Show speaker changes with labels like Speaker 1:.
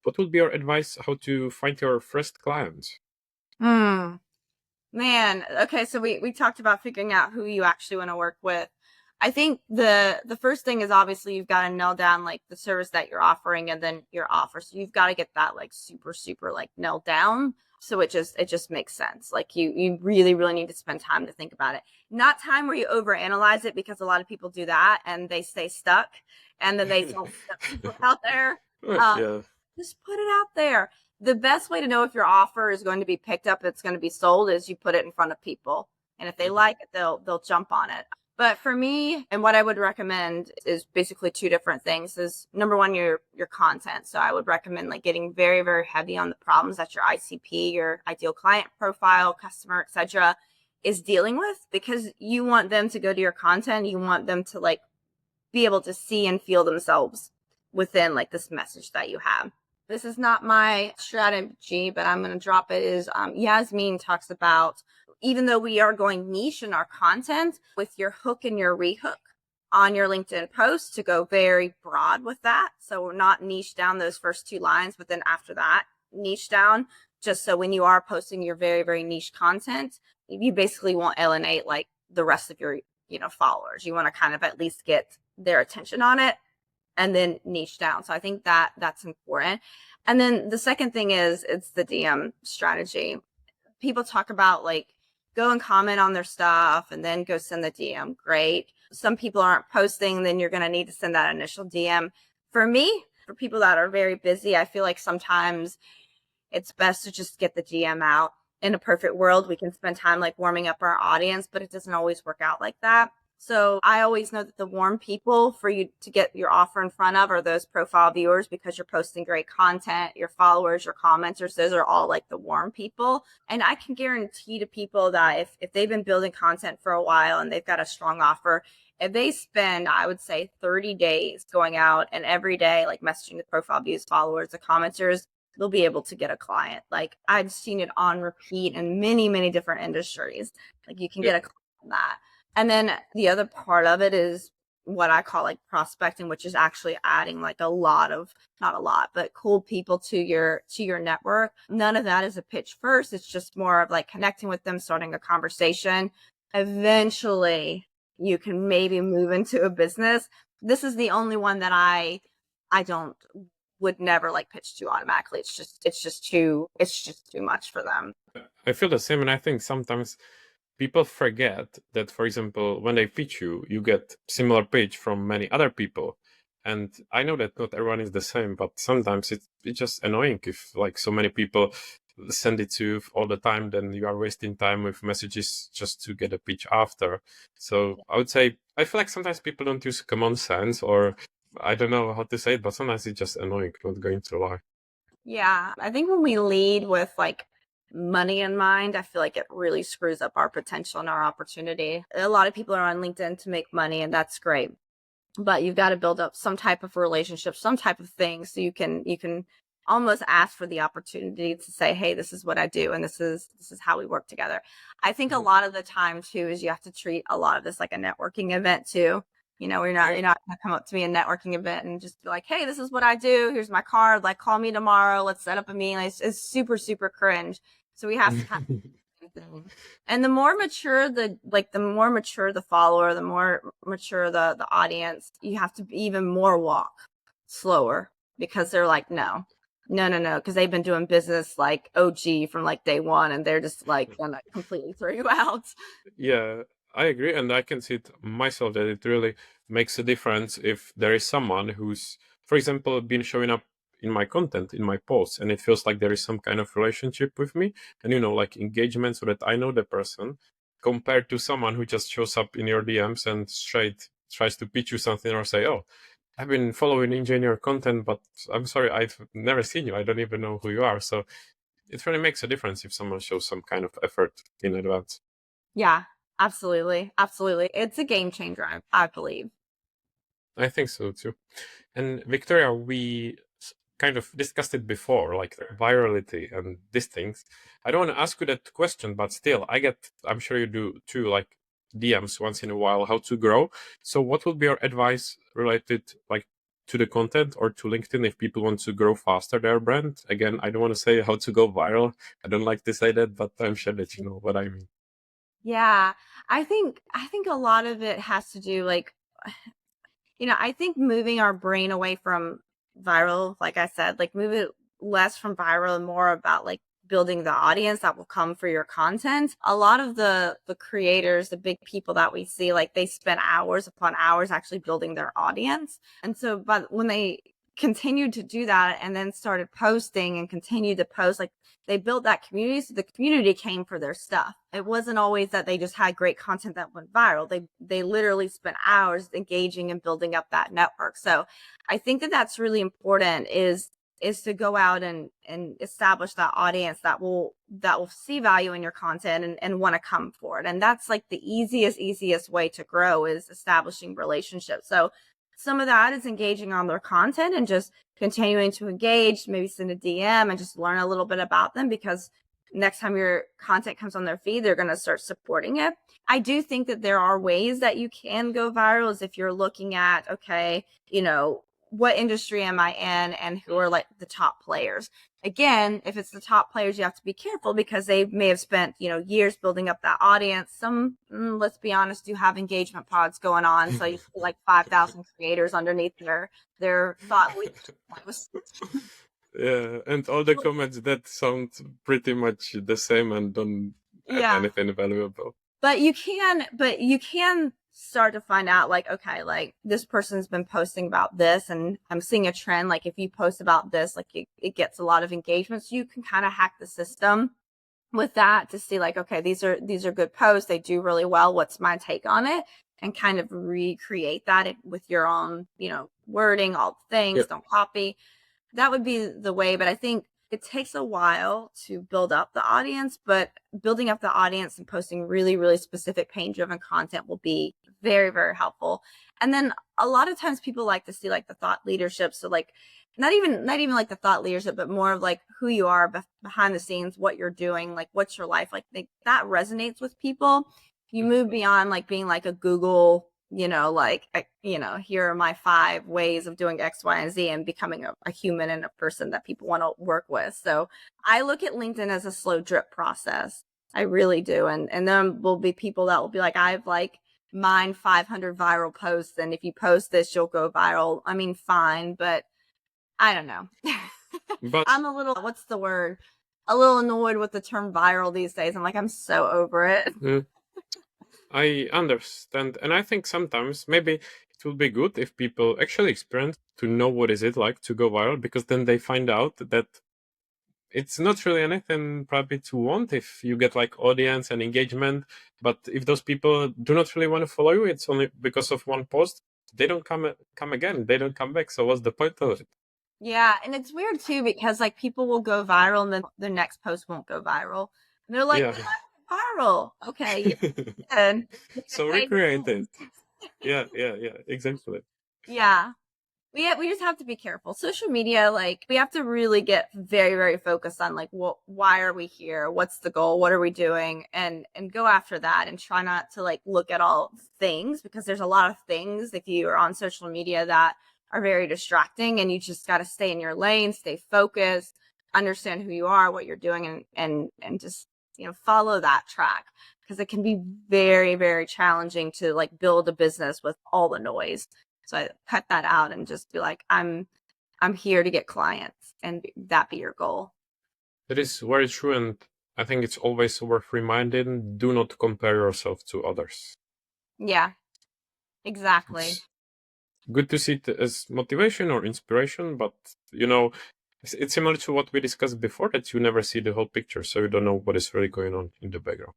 Speaker 1: what would be your advice how to find your first client?
Speaker 2: Hmm. Man, okay, so we talked about figuring out who you actually want to work with. I think the first thing is obviously you've got to nail down like the service that you're offering and then your offer. So you've got to get that like super like nailed down. So it just makes sense. Like you really need to spend time to think about it. Not time where you overanalyze it because a lot of people do that and they stay stuck and then they don't put it out there. Um,
Speaker 1: Yeah.
Speaker 2: just put it out there. The best way to know if your offer is going to be picked up, it's going to be sold, is you put it in front of people. And if they
Speaker 1: Mhm.
Speaker 2: like it, they'll jump on it. But for me, and what I would recommend is basically two different things. Is number one, your content. So I would recommend like getting very heavy on the problems that your ICP, your ideal client profile, customer, etc., is dealing with, because you want them to go to your content. You want them to like be able to see and feel themselves within like this message that you have. This is not my strategy, but I'm going to drop it. Is Yasmin talks about, even though we are going niche in our content, with your hook and your rehook on your LinkedIn post, to go very broad with that. So we're not niche down those first two lines, but then after that, niche down, just so when you are posting your very niche content, you basically won't alienate like the rest of your followers. You want to kind of at least get their attention on it and then niche down. So I think that that's important. And then the second thing is it's the DM strategy. People talk about like go and comment on their stuff and then go send the DM. Great. Some people aren't posting, then you're going to need to send that initial DM. For me, for people that are very busy, I feel like sometimes it's best to just get the DM out. In a perfect world, we can spend time like warming up our audience, but it doesn't always work out like that. So I always know that the warm people for you to get your offer in front of are those profile viewers, because you're posting great content, your followers, your commenters, those are all like the warm people. And I can guarantee to people that if they've been building content for a while and they've got a strong offer, if they spend, I would say 30 days going out and every day, like messaging the profile views, followers, the commenters, they'll be able to get a client. Like I've seen it on repeat in many different industries. Like you can
Speaker 1: Yeah.
Speaker 2: get a client from that. And then the other part of it is what I call like prospecting, which is actually adding like a lot of, not a lot, but cool people to your network. None of that is a pitch first. It's just more of like connecting with them, starting a conversation. Eventually you can maybe move into a business. This is the only one that I don't would never like pitch to automatically. It's just too much for them.
Speaker 1: I feel the same, and I think sometimes people forget that, for example, when they pitch you, you get similar pitch from many other people. And I know that not everyone is the same, but sometimes it's just annoying if like so many people send it to you all the time, then you are wasting time with messages just to get a pitch after. So I would say I feel like sometimes people don't use common sense, or I don't know how to say it, but sometimes it's just annoying, not going to lie.
Speaker 2: Yeah, I think when we lead with like money in mind, I feel like it really screws up our potential and our opportunity. A lot of people are on LinkedIn to make money, and that's great. But you've got to build up some type of relationship, some type of thing, so you can almost ask for the opportunity to say, hey, this is what I do and this is how we work together. I think a
Speaker 1: Mhm.
Speaker 2: lot of the time too is you have to treat a lot of this like a networking event too. You're not
Speaker 1: Yeah.
Speaker 2: you're not gonna come up to me a networking event and just be like, hey, this is what I do, here's my card, like call me tomorrow, let's set up a meeting. It's super cringe. So we have to have thing. And the more mature the follower, the more mature the audience, you have to even more walk slower, because they're like, no, because they've been doing business like OG from like day one, and they're just like gonna completely throw you out.
Speaker 1: Yeah, I agree, and I can see it myself that it really makes a difference if there is someone who's, for example, been showing up in my content, in my posts, and it feels like there is some kind of relationship with me, and like engagement, so that I know the person, compared to someone who just shows up in your DMs and straight tries to pitch you something or say, "Oh, I've been following engineer content, but I'm sorry, I've never seen you. I don't even know who you are." So it really makes a difference if someone shows some kind of effort in advance.
Speaker 2: Yeah, absolutely, it's a game changer, I believe.
Speaker 1: I think so too. And Victoria, we kind of discussed it before, like virality and these things. I don't want to ask you that question, but still, I'm sure you do too, like DMs once in a while, how to grow. So what would be your advice related like to the content or to LinkedIn if people want to grow faster their brand. Again, I don't want to say how to go viral. I don't like to say that, but I'm sure that you know what I mean.
Speaker 2: Yeah, I think a lot of it has to do like I think moving our brain away from viral, like I said, like move it less from viral and more about like building the audience that will come for your content. A lot of the creators, the big people that we see, like they spend hours upon hours actually building their audience. And so but when they continued to do that and then started posting and continued to post, like they built that community, so the community came for their stuff. It wasn't always that they just had great content that went viral. They literally spent hours engaging and building up that network. So I think that that's really important is to go out and establish that audience that will see value in your content and want to come for it. And that's like the easiest way to grow is establishing relationships. So some of that is engaging on their content and just continuing to engage, maybe send a DM and just learn a little bit about them, because next time your content comes on their feed, they're going to start supporting it. I do think that there are ways that you can go viral, is if you're looking at, okay, what industry am I in and who are like the top players. Again, if it's the top players, you have to be careful because they may have spent, years building up that audience. Some, let's be honest, do have engagement pods going on. So you see like 5,000 creators underneath their thought leadership.
Speaker 1: Yeah, and all the comments that sound pretty much the same and don't add
Speaker 2: Yeah.
Speaker 1: anything valuable.
Speaker 2: But you can start to find out like, okay, like this person's been posting about this and I'm seeing a trend. Like if you post about this, like it gets a lot of engagement. So you can kind of hack the system with that to see like, okay, these are good posts. They do really well. What's my take on it? And kind of recreate that with your own, wording, all the things,
Speaker 1: Yep.
Speaker 2: don't copy. That would be the way. But I think it takes a while to build up the audience, but building up the audience and posting really, really specific pain driven content will be very, very helpful. And then a lot of times people like to see like the thought leadership. So like not even like the thought leadership, but more of like who you are behind the scenes, what you're doing, like what's your life like. That resonates with people. You move beyond like being like a Google, here are my 5 ways of doing X, Y, and Z, and becoming a human and a person that people want to work with. So I look at LinkedIn as a slow drip process. I really do. And then will be people that will be like, I've like mined 500 viral posts, and if you post this, you'll go viral. I mean, fine, but I don't know.
Speaker 1: But
Speaker 2: I'm a little, what's the word? A little annoyed with the term viral these days. I'm like, I'm so over it.
Speaker 1: I understand, and I think sometimes maybe it will be good if people actually experience to know what is it like to go viral, because then they find out that it's not really anything probably to want if you get like audience and engagement. But if those people do not really want to follow you, it's only because of one post. They don't come again. They don't come back. So what's the point of it?
Speaker 2: Yeah, and it's weird too because like people will go viral and then their next post won't go viral. And they're like,
Speaker 1: Yeah.
Speaker 2: viral. Okay, and
Speaker 1: So recreate it. Yeah, exactly.
Speaker 2: yeah. We just have to be careful. Social media, like we have to really get very, very focused on like why are we here? What's the goal? What are we doing? And go after that and try not to like look at all things, because there's a lot of things if you are on social media that are very distracting, and you just got to stay in your lane, stay focused, understand who you are, what you're doing, and just follow that track, because it can be very, very challenging to like build a business with all the noise. So I cut that out and just be like, I'm here to get clients, and that be your goal.
Speaker 1: That is very true, and I think it's always worth reminding: do not compare yourself to others.
Speaker 2: Yeah, exactly.
Speaker 1: It's good to see it as motivation or inspiration, but it's similar to what we discussed before, that you never see the whole picture, so you don't know what is really going on in the background.